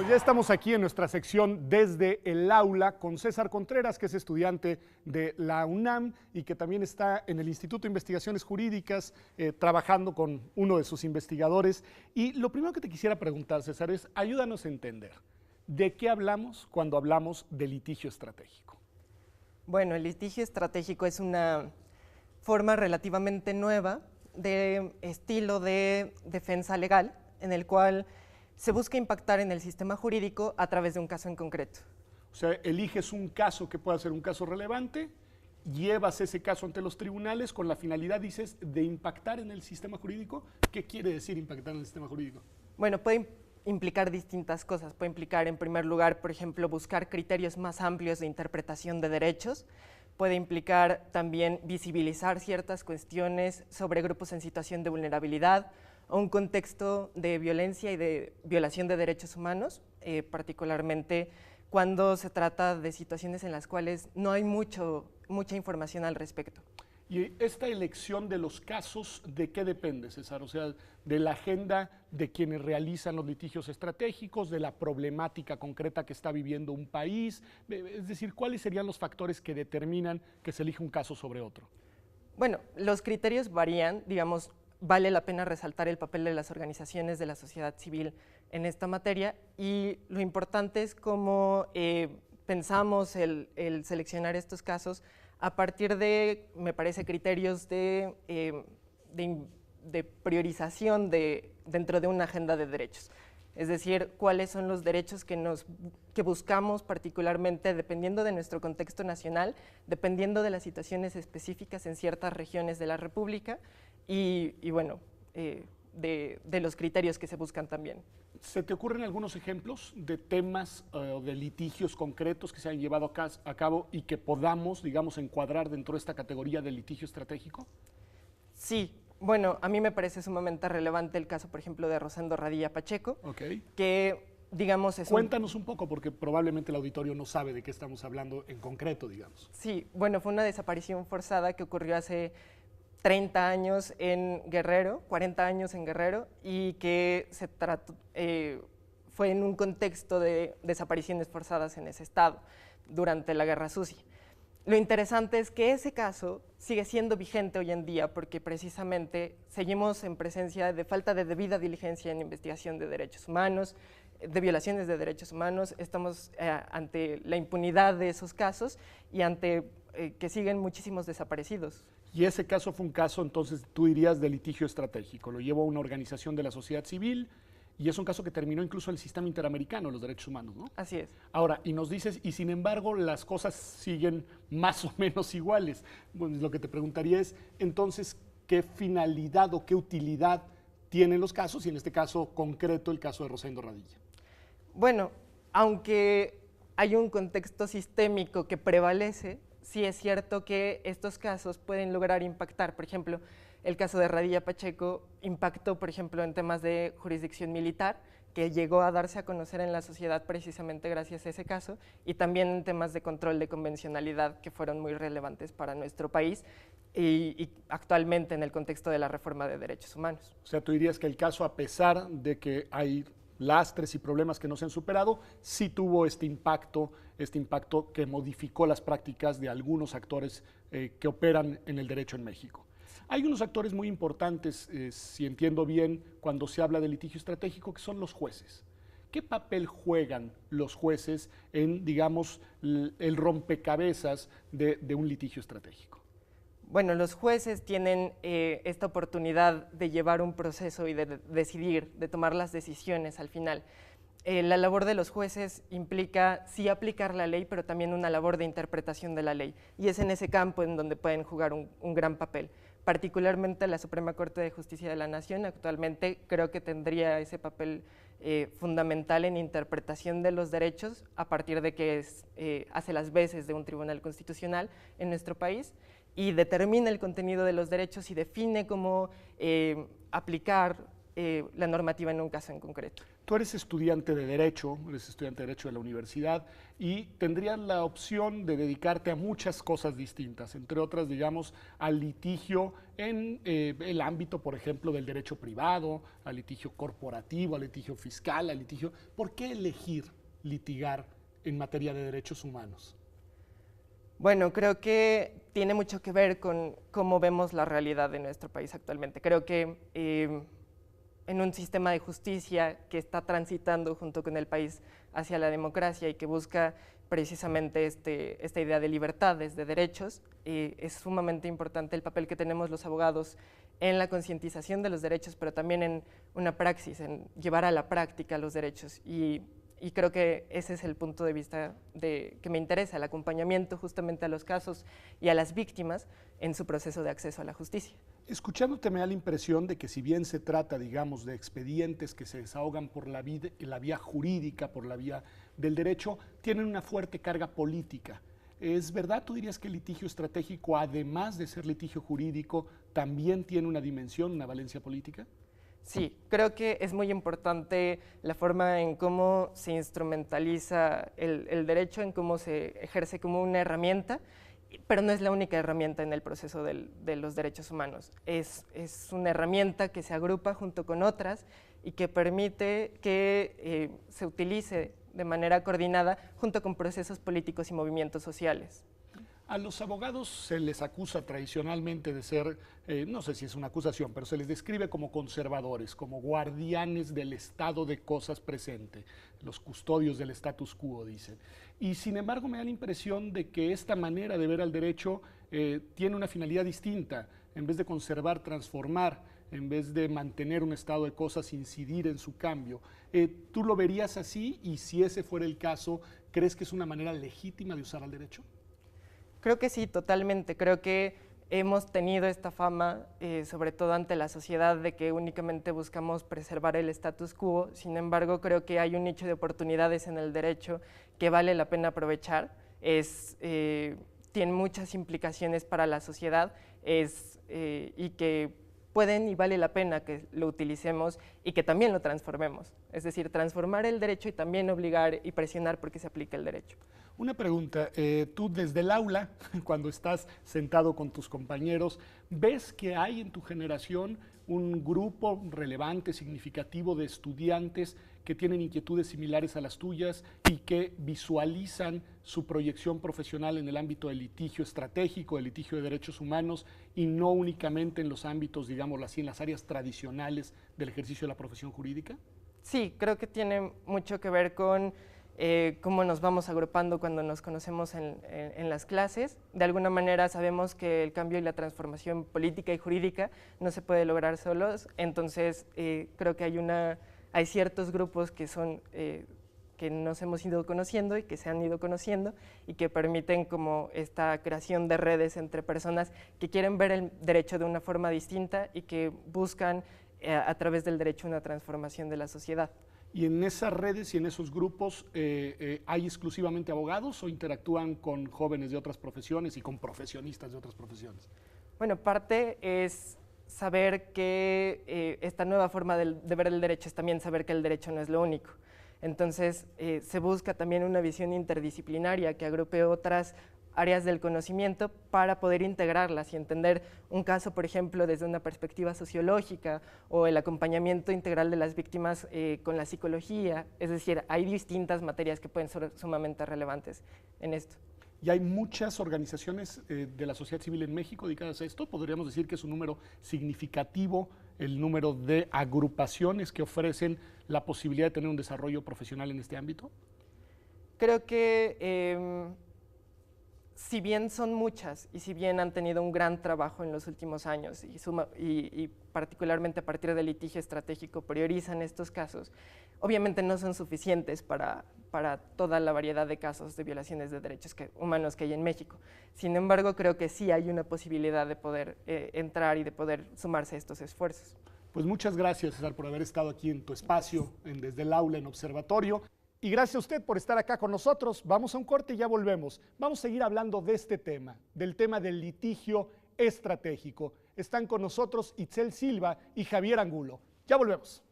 Pues ya estamos aquí en nuestra sección Desde el Aula con César Contreras, que es estudiante de la UNAM y que también está en el Instituto de Investigaciones Jurídicas trabajando con uno de sus investigadores. Y lo primero que te quisiera preguntar, César, es ayúdanos a entender, ¿de qué hablamos cuando hablamos de litigio estratégico? Bueno, el litigio estratégico es una forma relativamente nueva de estilo de defensa legal en el cual se busca impactar en el sistema jurídico a través de un caso en concreto. O sea, eliges un caso que pueda ser un caso relevante, llevas ese caso ante los tribunales con la finalidad, dices, de impactar en el sistema jurídico. ¿Qué quiere decir impactar en el sistema jurídico? Bueno, puede implicar distintas cosas. Puede implicar, en primer lugar, por ejemplo, buscar criterios más amplios de interpretación de derechos. Puede implicar también visibilizar ciertas cuestiones sobre grupos en situación de vulnerabilidad o un contexto de violencia y de violación de derechos humanos, particularmente cuando se trata de situaciones en las cuales no hay mucha información al respecto. ¿Y esta elección de los casos, de qué depende, César? O sea, de la agenda de quienes realizan los litigios estratégicos, de la problemática concreta que está viviendo un país, es decir, ¿cuáles serían los factores que determinan que se elige un caso sobre otro? Bueno, los criterios varían, digamos, vale la pena resaltar el papel de las organizaciones de la sociedad civil en esta materia y lo importante es cómo pensamos el seleccionar estos casos a partir de, me parece, criterios de priorización dentro de una agenda de derechos. Es decir, cuáles son los derechos que buscamos particularmente dependiendo de nuestro contexto nacional, dependiendo de las situaciones específicas en ciertas regiones de la República y bueno, de los criterios que se buscan también. ¿Se te ocurren algunos ejemplos de temas o de litigios concretos que se han llevado a cabo y que podamos, digamos, encuadrar dentro de esta categoría de litigio estratégico? Sí, bueno, a mí me parece sumamente relevante el caso, por ejemplo, de Rosendo Radilla Pacheco, que, digamos, es Cuéntanos un poco, porque probablemente el auditorio no sabe de qué estamos hablando en concreto, digamos. Sí, bueno, fue una desaparición forzada que ocurrió hace 30 años en Guerrero, 40 años en Guerrero, y que fue en un contexto de desapariciones forzadas en ese estado durante la Guerra Sucia. Lo interesante es que ese caso sigue siendo vigente hoy en día porque precisamente seguimos en presencia de falta de debida diligencia en investigación de derechos humanos, de violaciones de derechos humanos, estamos ante la impunidad de esos casos y ante que siguen muchísimos desaparecidos. Y ese caso fue un caso, entonces, tú dirías, de litigio estratégico. Lo llevó a una organización de la sociedad civil y es un caso que terminó incluso el sistema interamericano de los derechos humanos, ¿no? Así es. Ahora, y nos dices, y sin embargo, las cosas siguen más o menos iguales. Bueno, lo que te preguntaría es, entonces, ¿qué finalidad o qué utilidad tienen los casos? Y en este caso concreto, el caso de Rosendo Radilla. Bueno, aunque hay un contexto sistémico que prevalece, sí es cierto que estos casos pueden lograr impactar. Por ejemplo, el caso de Radilla Pacheco impactó, por ejemplo, en temas de jurisdicción militar, que llegó a darse a conocer en la sociedad precisamente gracias a ese caso, y también en temas de control de convencionalidad, que fueron muy relevantes para nuestro país y actualmente en el contexto de la reforma de derechos humanos. O sea, tú dirías que el caso, a pesar de que hay lastres y problemas que no se han superado, sí tuvo este impacto que modificó las prácticas de algunos actores que operan en el derecho en México. Hay unos actores muy importantes, si entiendo bien, cuando se habla de litigio estratégico, que son los jueces. ¿Qué papel juegan los jueces en, digamos, el rompecabezas de un litigio estratégico? Bueno, los jueces tienen esta oportunidad de llevar un proceso y de decidir, de tomar las decisiones al final. La labor de los jueces implica sí aplicar la ley, pero también una labor de interpretación de la ley. Y es en ese campo en donde pueden jugar un gran papel. Particularmente la Suprema Corte de Justicia de la Nación actualmente creo que tendría ese papel fundamental en interpretación de los derechos a partir de que hace las veces de un tribunal constitucional en nuestro país y determina el contenido de los derechos y define cómo aplicar la normativa en un caso en concreto. Tú eres estudiante de Derecho de la universidad y tendrías la opción de dedicarte a muchas cosas distintas, entre otras, digamos, al litigio en el ámbito, por ejemplo, del derecho privado, al litigio corporativo, al litigio fiscal, al litigio... ¿Por qué elegir litigar en materia de derechos humanos? Bueno, creo que tiene mucho que ver con cómo vemos la realidad de nuestro país actualmente. Creo que en un sistema de justicia que está transitando junto con el país hacia la democracia y que busca precisamente esta idea de libertades, de derechos, es sumamente importante el papel que tenemos los abogados en la concientización de los derechos, pero también en una praxis, en llevar a la práctica los derechos. Y creo que ese es el punto de vista que me interesa, el acompañamiento justamente a los casos y a las víctimas en su proceso de acceso a la justicia. Escuchándote me da la impresión de que si bien se trata, digamos, de expedientes que se desahogan por la vía jurídica, por la vía del derecho, tienen una fuerte carga política. ¿Es verdad? ¿Tú dirías que el litigio estratégico, además de ser litigio jurídico, también tiene una dimensión, una valencia política? Sí, creo que es muy importante la forma en cómo se instrumentaliza el derecho, en cómo se ejerce como una herramienta, pero no es la única herramienta en el proceso de los derechos humanos. Es una herramienta que se agrupa junto con otras y que permite que se utilice de manera coordinada junto con procesos políticos y movimientos sociales. A los abogados se les acusa tradicionalmente de ser, no sé si es una acusación, pero se les describe como conservadores, como guardianes del estado de cosas presente, los custodios del status quo, dicen. Y sin embargo me da la impresión de que esta manera de ver al derecho tiene una finalidad distinta. En vez de conservar, transformar, en vez de mantener un estado de cosas, incidir en su cambio. ¿Tú lo verías así? Y si ese fuera el caso, ¿crees que es una manera legítima de usar al derecho? Creo que sí, totalmente. Creo que hemos tenido esta fama, sobre todo ante la sociedad, de que únicamente buscamos preservar el status quo. Sin embargo, creo que hay un nicho de oportunidades en el derecho que vale la pena aprovechar. Tiene muchas implicaciones para la sociedad y que pueden y vale la pena que lo utilicemos y que también lo transformemos. Es decir, transformar el derecho y también obligar y presionar porque se aplique el derecho. Una pregunta, tú desde el aula, cuando estás sentado con tus compañeros, ¿ves que hay en tu generación un grupo relevante, significativo de estudiantes que tienen inquietudes similares a las tuyas y que visualizan su proyección profesional en el ámbito del litigio estratégico, del litigio de derechos humanos y no únicamente en los ámbitos, digámoslo así, en las áreas tradicionales del ejercicio de la profesión jurídica? Sí, creo que tiene mucho que ver con cómo nos vamos agrupando cuando nos conocemos en las clases. De alguna manera sabemos que el cambio y la transformación política y jurídica no se puede lograr solos, entonces creo que hay ciertos grupos que nos hemos ido conociendo y que se han ido conociendo y que permiten como esta creación de redes entre personas que quieren ver el derecho de una forma distinta y que buscan a través del derecho una transformación de la sociedad. ¿Y en esas redes y en esos grupos hay exclusivamente abogados o interactúan con jóvenes de otras profesiones y con profesionistas de otras profesiones? Bueno, parte es saber que esta nueva forma de ver el derecho es también saber que el derecho no es lo único. Entonces, se busca también una visión interdisciplinaria que agrupe otras áreas del conocimiento para poder integrarlas y entender un caso, por ejemplo, desde una perspectiva sociológica o el acompañamiento integral de las víctimas con la psicología. Es decir, hay distintas materias que pueden ser sumamente relevantes en esto. Y hay muchas organizaciones de la sociedad civil en México dedicadas a esto. Podríamos decir que es un número significativo el número de agrupaciones que ofrecen la posibilidad de tener un desarrollo profesional en este ámbito. Creo que si bien son muchas y si bien han tenido un gran trabajo en los últimos años y particularmente a partir del litigio estratégico priorizan estos casos, obviamente no son suficientes para toda la variedad de casos de violaciones de derechos humanos que hay en México. Sin embargo, creo que sí hay una posibilidad de poder entrar y de poder sumarse a estos esfuerzos. Pues muchas gracias, César, por haber estado aquí en tu espacio, Desde el Aula, en Observatorio. Y gracias a usted por estar acá con nosotros. Vamos a un corte y ya volvemos. Vamos a seguir hablando de este tema, del tema del litigio estratégico. Están con nosotros Itzel Silva y Javier Angulo. Ya volvemos.